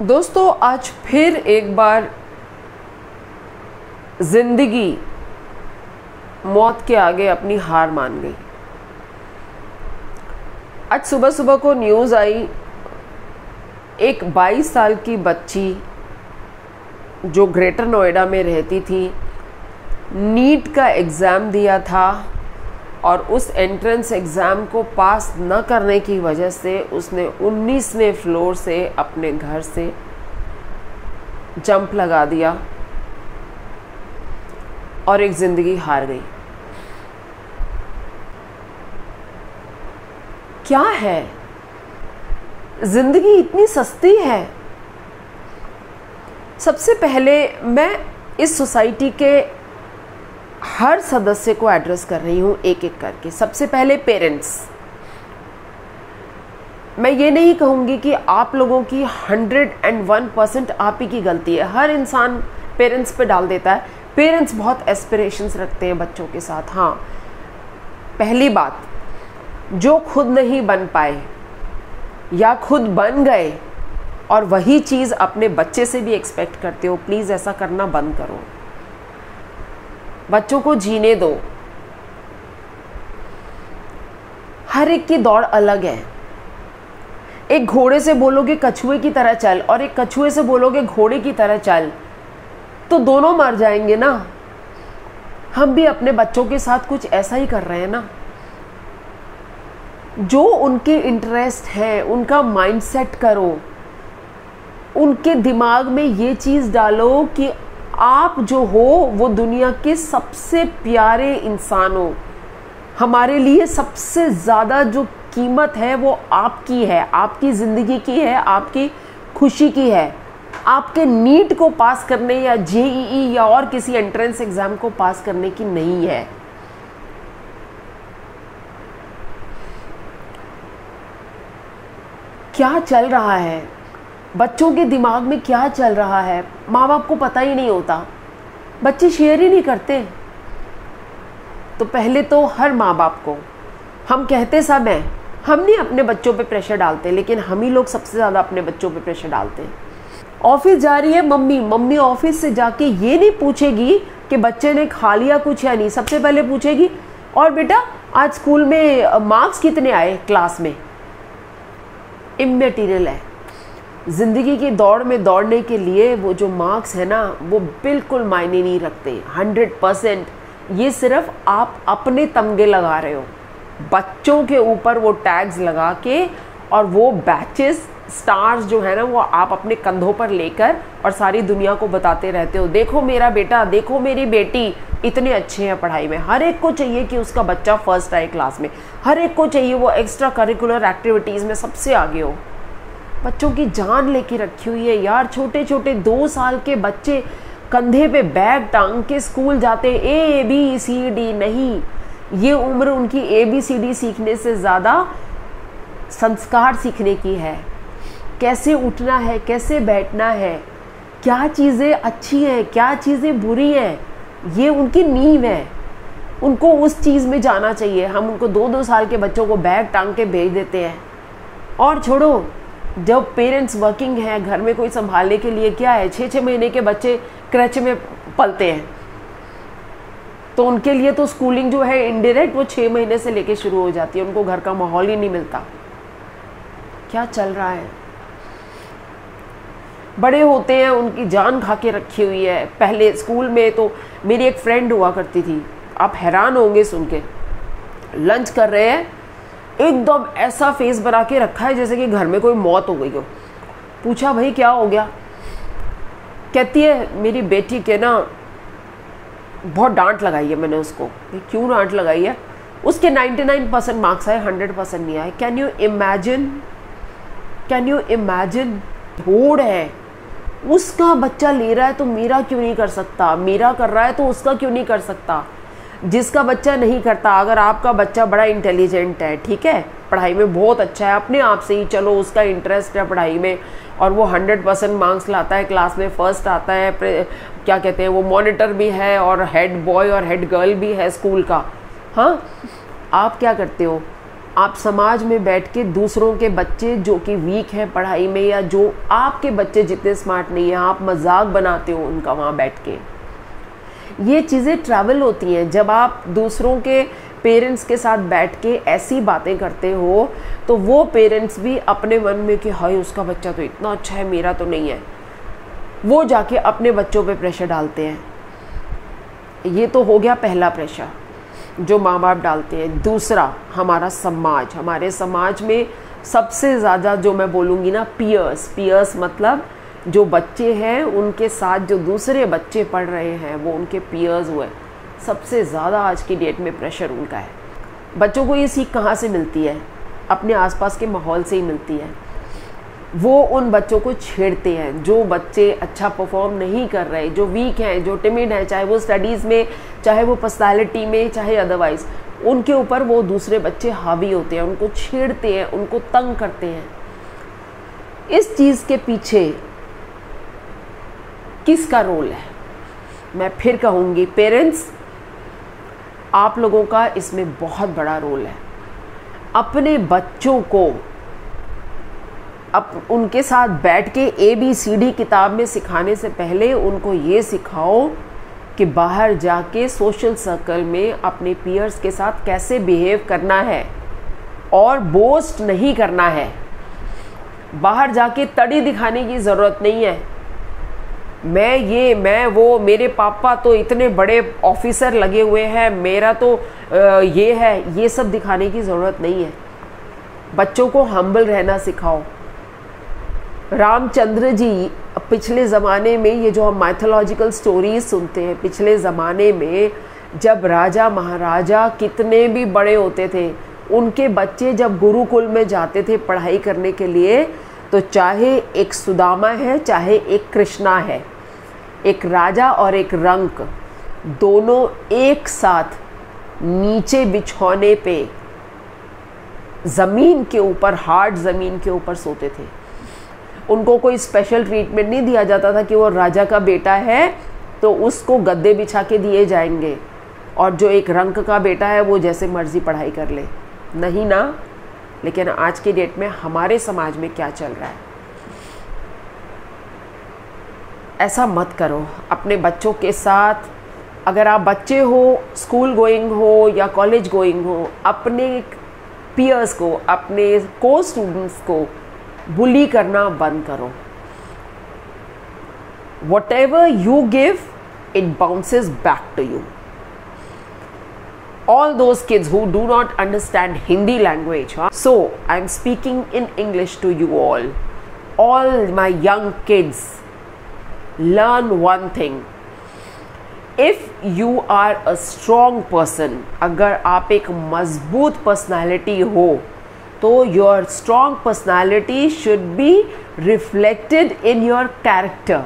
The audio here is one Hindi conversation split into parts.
दोस्तों, आज फिर एक बार जिंदगी मौत के आगे अपनी हार मान गई। आज सुबह सुबह को न्यूज़ आई, एक 22 साल की बच्ची जो ग्रेटर नोएडा में रहती थी, नीट का एग्ज़ाम दिया था और उस एंट्रेंस एग्ज़ाम को पास न करने की वजह से उसने 19वें फ्लोर से अपने घर से जंप लगा दिया और एक ज़िंदगी हार गई। क्या है, ज़िंदगी इतनी सस्ती है। सबसे पहले मैं इस सोसाइटी के हर सदस्य को एड्रेस कर रही हूँ एक एक करके। सबसे पहले पेरेंट्स। मैं ये नहीं कहूँगी कि आप लोगों की 101% आप ही की गलती है। हर इंसान पेरेंट्स पे डाल देता है। पेरेंट्स बहुत एस्पिरेशंस रखते हैं बच्चों के साथ। हाँ, पहली बात, जो खुद नहीं बन पाए या खुद बन गए और वही चीज़ अपने बच्चे से भी एक्सपेक्ट करते हो, प्लीज़ ऐसा करना बंद करो। बच्चों को जीने दो। हर एक की दौड़ अलग है। एक घोड़े से बोलोगे कछुए की तरह चल और एक कछुए से बोलोगे घोड़े की तरह चल, तो दोनों मर जाएंगे ना। हम भी अपने बच्चों के साथ कुछ ऐसा ही कर रहे हैं ना। जो उनके इंटरेस्ट है उनका माइंडसेट करो। उनके दिमाग में ये चीज़ डालो कि आप जो हो वो दुनिया के सबसे प्यारे इंसान हो। हमारे लिए सबसे ज़्यादा जो कीमत है वो आपकी है, आपकी ज़िंदगी की है, आपकी खुशी की है। आपके नीट को पास करने या जेईई या और किसी एंट्रेंस एग्ज़ाम को पास करने की नहीं है। क्या चल रहा है, बच्चों के दिमाग में क्या चल रहा है, माँ बाप को पता ही नहीं होता। बच्चे शेयर ही नहीं करते। तो पहले तो हर माँ बाप को, हम कहते सब हैं, हम नहीं अपने बच्चों पे प्रेशर डालते, लेकिन हम ही लोग सबसे ज़्यादा अपने बच्चों पे प्रेशर डालते हैं। ऑफिस जा रही है मम्मी ऑफिस से जाके ये नहीं पूछेगी कि बच्चे ने खा लिया कुछ या नहीं। सबसे पहले पूछेगी, और बेटा आज स्कूल में मार्क्स कितने आए क्लास में। इमैटेरियल है। ज़िंदगी की दौड़ में दौड़ने के लिए वो जो मार्क्स है ना, वो बिल्कुल मायने नहीं रखते। 100% ये सिर्फ आप अपने तमगे लगा रहे हो बच्चों के ऊपर, वो टैग्स लगा के, और वो बैचेस स्टार्स जो है ना वो आप अपने कंधों पर लेकर और सारी दुनिया को बताते रहते हो, देखो मेरा बेटा, देखो मेरी बेटी इतने अच्छे हैं पढ़ाई में। हर एक को चाहिए कि उसका बच्चा फर्स्ट आए क्लास में। हर एक को चाहिए वो एक्स्ट्रा करिकुलर एक्टिविटीज़ में सबसे आगे हो। बच्चों की जान लेके रखी हुई है यार। छोटे छोटे 2 साल के बच्चे कंधे पे बैग टांग के स्कूल जाते हैं। ABCD नहीं, ये उम्र उनकी ABCD सीखने से ज़्यादा संस्कार सीखने की है। कैसे उठना है, कैसे बैठना है, क्या चीज़ें अच्छी हैं, क्या चीज़ें बुरी हैं, ये उनकी नींव है। उनको उस चीज़ में जाना चाहिए। हम उनको 2-2 साल के बच्चों को बैग टांग के भेज देते हैं। और छोड़ो, जब पेरेंट्स वर्किंग हैं, घर में कोई संभालने के लिए क्या है, 6-6 महीने के बच्चे क्रच में पलते हैं, तो उनके लिए तो स्कूलिंग जो है इनडायरेक्ट वो 6 महीने से लेके शुरू हो जाती है। उनको घर का माहौल ही नहीं मिलता। क्या चल रहा है। बड़े होते हैं, उनकी जान खा के रखी हुई है। पहले स्कूल में तो मेरी एक फ्रेंड हुआ करती थी, आप हैरान होंगे सुन के। लंच कर रहे हैं, एकदम ऐसा फेस बना के रखा है जैसे कि घर में कोई मौत हो गई हो। पूछा भाई क्या हो गया, कहती है मेरी बेटी के ना बहुत डांट लगाई है मैंने उसको। क्यों डांट लगाई है? उसके 99% मार्क्स आए, 100% नहीं आए। Can you imagine? बोर्ड है, उसका बच्चा ले रहा है तो मेरा क्यों नहीं कर सकता, मेरा कर रहा है तो उसका क्यों नहीं कर सकता। जिसका बच्चा नहीं करता, अगर आपका बच्चा बड़ा इंटेलिजेंट है, ठीक है, पढ़ाई में बहुत अच्छा है, अपने आप से ही चलो उसका इंटरेस्ट है पढ़ाई में और वो 100% मार्क्स लाता है, क्लास में फर्स्ट आता है, क्या कहते हैं वो मॉनिटर भी है और हेड बॉय और हेड गर्ल भी है स्कूल का। हाँ, आप क्या करते हो? आप समाज में बैठ के दूसरों के बच्चे जो कि वीक हैं पढ़ाई में, या जो आपके बच्चे जितने स्मार्ट नहीं हैं, आप मजाक बनाते हो उनका वहाँ बैठ के। ये चीज़ें ट्रैवल होती हैं। जब आप दूसरों के पेरेंट्स के साथ बैठ के ऐसी बातें करते हो तो वो पेरेंट्स भी अपने मन में कि हाय उसका बच्चा तो इतना अच्छा है, मेरा तो नहीं है, वो जाके अपने बच्चों पे प्रेशर डालते हैं। ये तो हो गया पहला प्रेशर जो माँ बाप डालते हैं। दूसरा, हमारा समाज। हमारे समाज में सबसे ज़्यादा जो मैं बोलूँगी ना, पीयर्स मतलब जो बच्चे हैं उनके साथ जो दूसरे बच्चे पढ़ रहे हैं वो उनके पीयर्स हुए। सबसे ज़्यादा आज की डेट में प्रेशर उनका है। बच्चों को ये सीख कहाँ से मिलती है? अपने आसपास के माहौल से ही मिलती है। वो उन बच्चों को छेड़ते हैं जो बच्चे अच्छा परफॉर्म नहीं कर रहे, जो वीक हैं, जो टिमिड हैं, चाहे वो स्टडीज़ में, चाहे वो पर्सनालिटी में, चाहे अदरवाइज, उनके ऊपर वो दूसरे बच्चे हावी होते हैं, उनको छेड़ते हैं, उनको तंग करते हैं। इस चीज़ के पीछे किसका रोल है? मैं फिर कहूँगी पेरेंट्स, आप लोगों का इसमें बहुत बड़ा रोल है। अपने बच्चों को उनके साथ बैठ के ABCD किताब में सिखाने से पहले उनको ये सिखाओ कि बाहर जाके सोशल सर्कल में अपने पीयर्स के साथ कैसे बिहेव करना है और बोस्ट नहीं करना है। बाहर जाके तड़ी दिखाने की ज़रूरत नहीं है, मैं वो, मेरे पापा तो इतने बड़े ऑफिसर लगे हुए हैं, मेरा तो ये है, ये सब दिखाने की ज़रूरत नहीं है। बच्चों को हम्बल रहना सिखाओ। रामचंद्र जी पिछले ज़माने में, ये जो हम माइथोलॉजिकल स्टोरीज सुनते हैं, पिछले ज़माने में जब राजा महाराजा कितने भी बड़े होते थे, उनके बच्चे जब गुरुकुल में जाते थे पढ़ाई करने के लिए, तो चाहे एक सुदामा है, चाहे एक कृष्णा है, एक राजा और एक रंक, दोनों एक साथ नीचे बिछौने पे ज़मीन के ऊपर, हार्ड ज़मीन के ऊपर सोते थे। उनको कोई स्पेशल ट्रीटमेंट नहीं दिया जाता था कि वो राजा का बेटा है तो उसको गद्दे बिछा के दिए जाएंगे, और जो एक रंक का बेटा है वो जैसे मर्जी पढ़ाई कर ले। नहीं ना। लेकिन आज की डेट में हमारे समाज में क्या चल रहा है? ऐसा मत करो अपने बच्चों के साथ। अगर आप बच्चे हो, स्कूल गोइंग हो या कॉलेज गोइंग हो, अपने पीयर्स को, अपने को स्टूडेंट्स को बुली करना बंद करो। Whatever you give, it bounces back to you. All those kids who do not understand Hindi language, so I'm speaking in English to you all. All my young kids, learn one thing. If you are a strong person, अगर आप एक मजबूत पर्सनालिटी हो, तो your strong personality should be reflected in your character.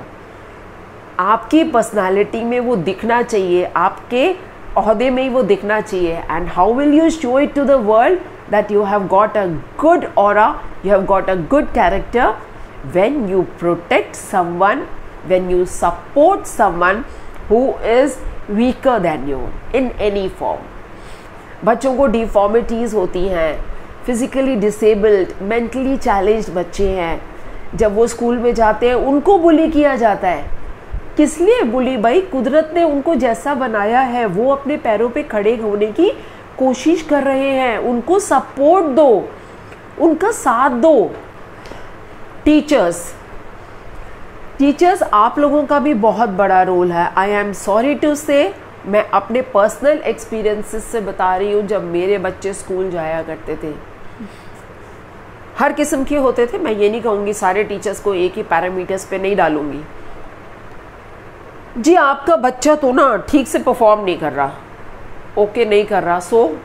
आपकी पर्सनालिटी में वो दिखना चाहिए, आपके ओहदे में ही वो दिखना चाहिए। And how will you show it to the world that you have got a good aura, you have got a good character? When you protect someone, when you support someone who is weaker than you in any form. बच्चों को डिफॉर्मिटीज़ होती हैं, फिजिकली डिसेबल्ड, मेंटली चैलेंज्ड बच्चे हैं, जब वो स्कूल में जाते हैं उनको बुली किया जाता है। किस लिए बुली? भाई कुदरत ने उनको जैसा बनाया है, वो अपने पैरों पे खड़े होने की कोशिश कर रहे हैं, उनको सपोर्ट दो, उनका साथ दो। टीचर्स आप लोगों का भी बहुत बड़ा रोल है। आई एम सॉरी टू से, मैं अपने पर्सनल एक्सपीरियंसेस से बता रही हूँ। जब मेरे बच्चे स्कूल जाया करते थे, हर किस्म के होते थे, मैं ये नहीं कहूँगी सारे टीचर्स को एक ही पैरामीटर्स पे नहीं डालूंगी। जी आपका बच्चा तो ना ठीक से परफॉर्म नहीं कर रहा, ओके नहीं कर रहा, सो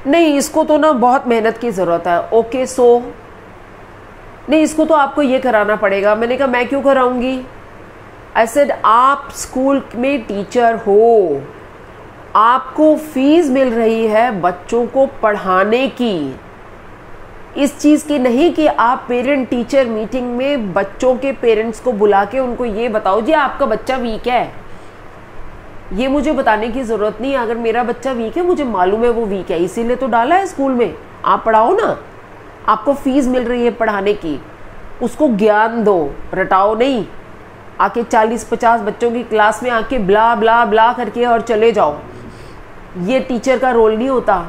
नहीं, इसको तो ना बहुत मेहनत की ज़रूरत है, ओके सो नहीं, इसको तो आपको ये कराना पड़ेगा। मैंने कहा मैं क्यों कराऊंगी? आई सेड आप स्कूल में टीचर हो, आपको फीस मिल रही है बच्चों को पढ़ाने की, इस चीज़ की नहीं कि आप पेरेंट टीचर मीटिंग में बच्चों के पेरेंट्स को बुला के उनको ये बताओ जी आपका बच्चा वीक है। ये मुझे बताने की ज़रूरत नहीं है। अगर मेरा बच्चा वीक है, मुझे मालूम है वो वीक है, इसीलिए तो डाला है स्कूल में। आप पढ़ाओ ना, आपको फीस मिल रही है पढ़ाने की, उसको ज्ञान दो, रटाओ नहीं। आके 40-50 बच्चों की क्लास में आके ब्ला ब्ला ब्ला करके और चले जाओ। ये टीचर का रोल नहीं होता।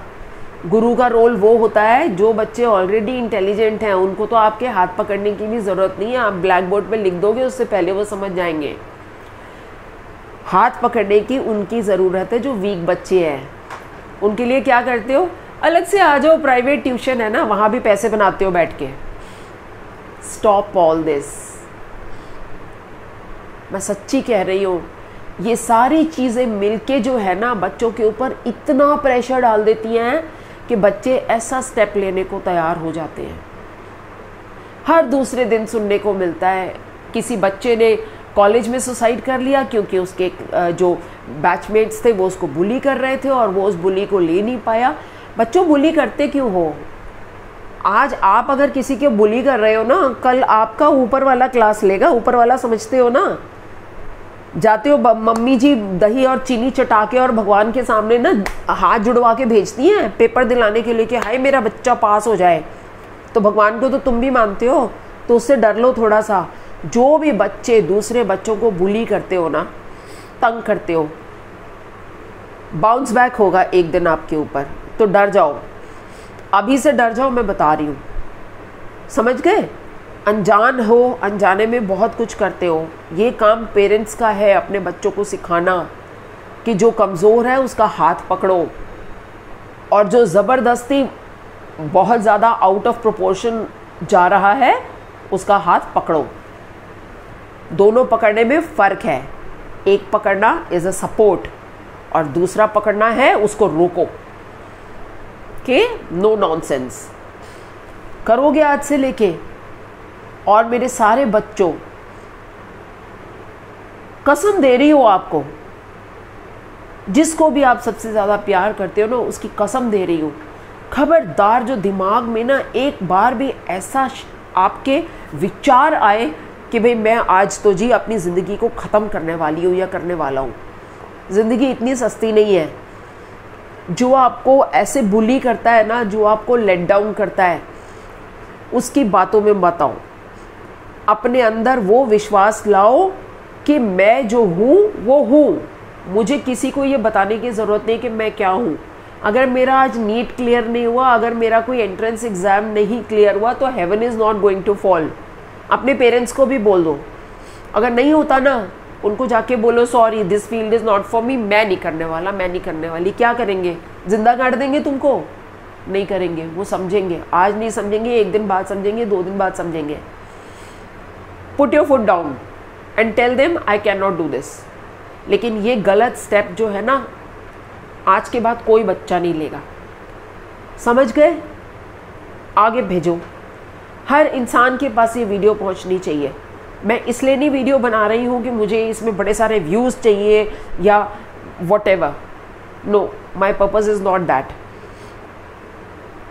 गुरु का रोल वो होता है जो बच्चे ऑलरेडी इंटेलिजेंट हैं, उनको तो आपके हाथ पकड़ने की भी ज़रूरत नहीं है, आप ब्लैक बोर्ड पे लिख दोगे, उससे पहले वो समझ जाएंगे। हाथ पकड़ने की उनकी ज़रूरत है जो वीक बच्चे हैं। उनके लिए क्या करते हो, अलग से आ जाओ, प्राइवेट ट्यूशन है ना, वहाँ भी पैसे बनाते हो बैठ के। Stop all this. मैं सच्ची कह रही हूँ, ये सारी चीज़ें मिलके जो है ना बच्चों के ऊपर इतना प्रेशर डाल देती हैं कि बच्चे ऐसा स्टेप लेने को तैयार हो जाते हैं। हर दूसरे दिन सुनने को मिलता है किसी बच्चे ने कॉलेज में सुसाइड कर लिया क्योंकि उसके जो बैचमेट्स थे वो उसको बुली कर रहे थे और वो उस बुली को ले नहीं पाया। बच्चों, बुली करते क्यों हो? आज आप अगर किसी के बुली कर रहे हो ना, कल आपका ऊपर वाला क्लास लेगा। ऊपर वाला समझते हो ना, जाते हो मम्मी जी दही और चीनी चटा के और भगवान के सामने ना हाथ जुड़वा के भेजती हैं पेपर दिलाने के लिए कि हाय मेरा बच्चा पास हो जाए। तो भगवान को तो तुम भी मानते हो, तो उससे डर लो थोड़ा सा। जो भी बच्चे दूसरे बच्चों को बुली करते हो ना, तंग करते हो, बाउंस बैक होगा एक दिन आपके ऊपर। तो डर जाओ, अभी से डर जाओ, मैं बता रही हूँ। समझ गए? अनजान हो, अनजाने में बहुत कुछ करते हो। ये काम पेरेंट्स का है अपने बच्चों को सिखाना कि जो कमज़ोर है उसका हाथ पकड़ो, और जो ज़बरदस्ती बहुत ज़्यादा आउट ऑफ प्रोपोर्शन जा रहा है उसका हाथ पकड़ो। दोनों पकड़ने में फ़र्क है। एक पकड़ना इज़ अ सपोर्ट और दूसरा पकड़ना है उसको रोको कि नो नॉनसेंस। करोगे आज से लेके। और मेरे सारे बच्चों, कसम दे रही हो आपको, जिसको भी आप सबसे ज़्यादा प्यार करते हो ना, उसकी कसम दे रही हूँ, खबरदार जो दिमाग में ना एक बार भी ऐसा आपके विचार आए कि भाई मैं आज तो जी अपनी ज़िंदगी को ख़त्म करने वाली हूँ या करने वाला हूँ। ज़िंदगी इतनी सस्ती नहीं है। जो आपको ऐसे बुली करता है ना, जो आपको लेट डाउन करता है, उसकी बातों में मत आओ। अपने अंदर वो विश्वास लाओ कि मैं जो हूँ वो हूँ। मुझे किसी को ये बताने की ज़रूरत नहीं कि मैं क्या हूँ। अगर मेरा आज नीट क्लियर नहीं हुआ, अगर मेरा कोई एंट्रेंस एग्ज़ाम नहीं क्लियर हुआ, तो heaven is not going to fall. अपने पेरेंट्स को भी बोल दो। अगर नहीं होता ना, उनको जाके बोलो sorry this field is not for me, मैं नहीं करने वाला, मैं नहीं करने वाली। क्या करेंगे? जिंदा काट देंगे तुमको? नहीं करेंगे। वो समझेंगे, आज नहीं समझेंगे, एक दिन बाद समझेंगे, 2 दिन बाद समझेंगे। Put your foot down and tell them I can not do this. लेकिन ये गलत स्टेप जो है ना, आज के बाद कोई बच्चा नहीं लेगा। समझ गए? आगे भेजो। हर इंसान के पास ये वीडियो पहुंचनी चाहिए। मैं इसलिए नहीं वीडियो बना रही हूँ कि मुझे इसमें बड़े सारे व्यूज़ चाहिए या whatever. No, my purpose is not that.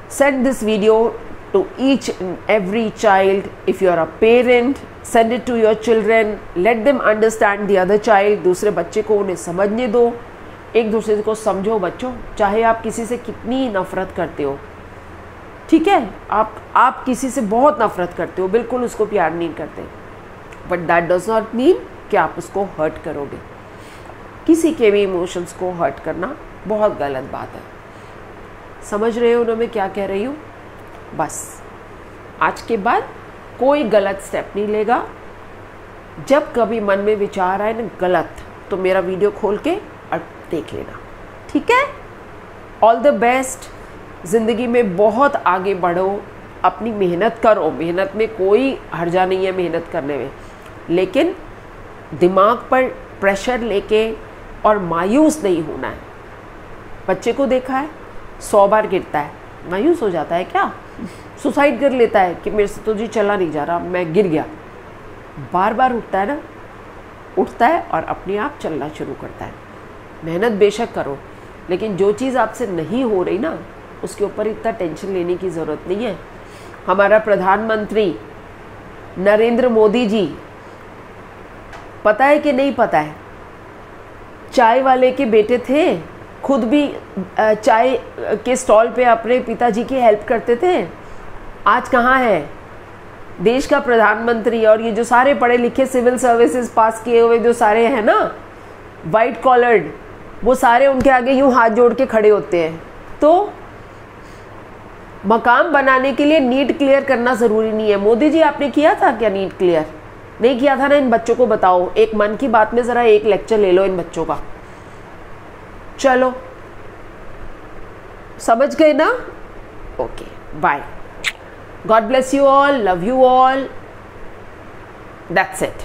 Send this video to each and every child. If you are a parent, send it to your children. Let them understand the other child. दूसरे बच्चे को उन्हें समझने दो। एक दूसरे को समझो बच्चों, चाहे आप किसी से कितनी नफ़रत करते हो। ठीक है, आप किसी से बहुत नफ़रत करते हो, बिल्कुल उसको प्यार नहीं करते, but that does not mean कि आप उसको हर्ट करोगे। किसी के भी इमोशंस को हर्ट करना बहुत गलत बात है। समझ रहे हो ना मैं क्या कह रही हूँ? बस आज के बाद कोई गलत स्टेप नहीं लेगा। जब कभी मन में विचार आए ना गलत, तो मेरा वीडियो खोल के और देख लेना। ठीक है? All the best. ज़िंदगी में बहुत आगे बढ़ो, अपनी मेहनत करो। मेहनत में कोई हर्जा नहीं है, मेहनत करने में, लेकिन दिमाग पर प्रेशर लेके और मायूस नहीं होना है। बच्चे को देखा है 100 बार गिरता है, मायूस हो जाता है क्या? सुसाइड कर लेता है कि मेरे से तो जी चला नहीं जा रहा, मैं गिर गया। बार बार उठता है ना, उठता है और अपने आप चलना शुरू करता है। मेहनत बेशक करो, लेकिन जो चीज़ आपसे नहीं हो रही ना, उसके ऊपर इतना टेंशन लेने की ज़रूरत नहीं है। हमारा प्रधानमंत्री नरेंद्र मोदी जी, पता है कि नहीं पता है, चाय वाले के बेटे थे, खुद भी चाय के स्टॉल पे अपने पिताजी की हेल्प करते थे, आज कहाँ है? देश का प्रधानमंत्री और ये जो सारे पढ़े लिखे सिविल सर्विसेज पास किए हुए जो सारे हैं ना, वाइट कॉलर्ड, वो सारे उनके आगे यूं हाथ जोड़ के खड़े होते हैं। तो मकाम बनाने के लिए नीट क्लियर करना ज़रूरी नहीं है। मोदी जी आपने किया था क्या नीट क्लियर? नहीं किया था ना? इन बच्चों को बताओ, एक मन की बात में ज़रा एक लेक्चर ले लो इन बच्चों का। चलो समझ गए ना? Okay, bye, God bless you all, love you all, that's it.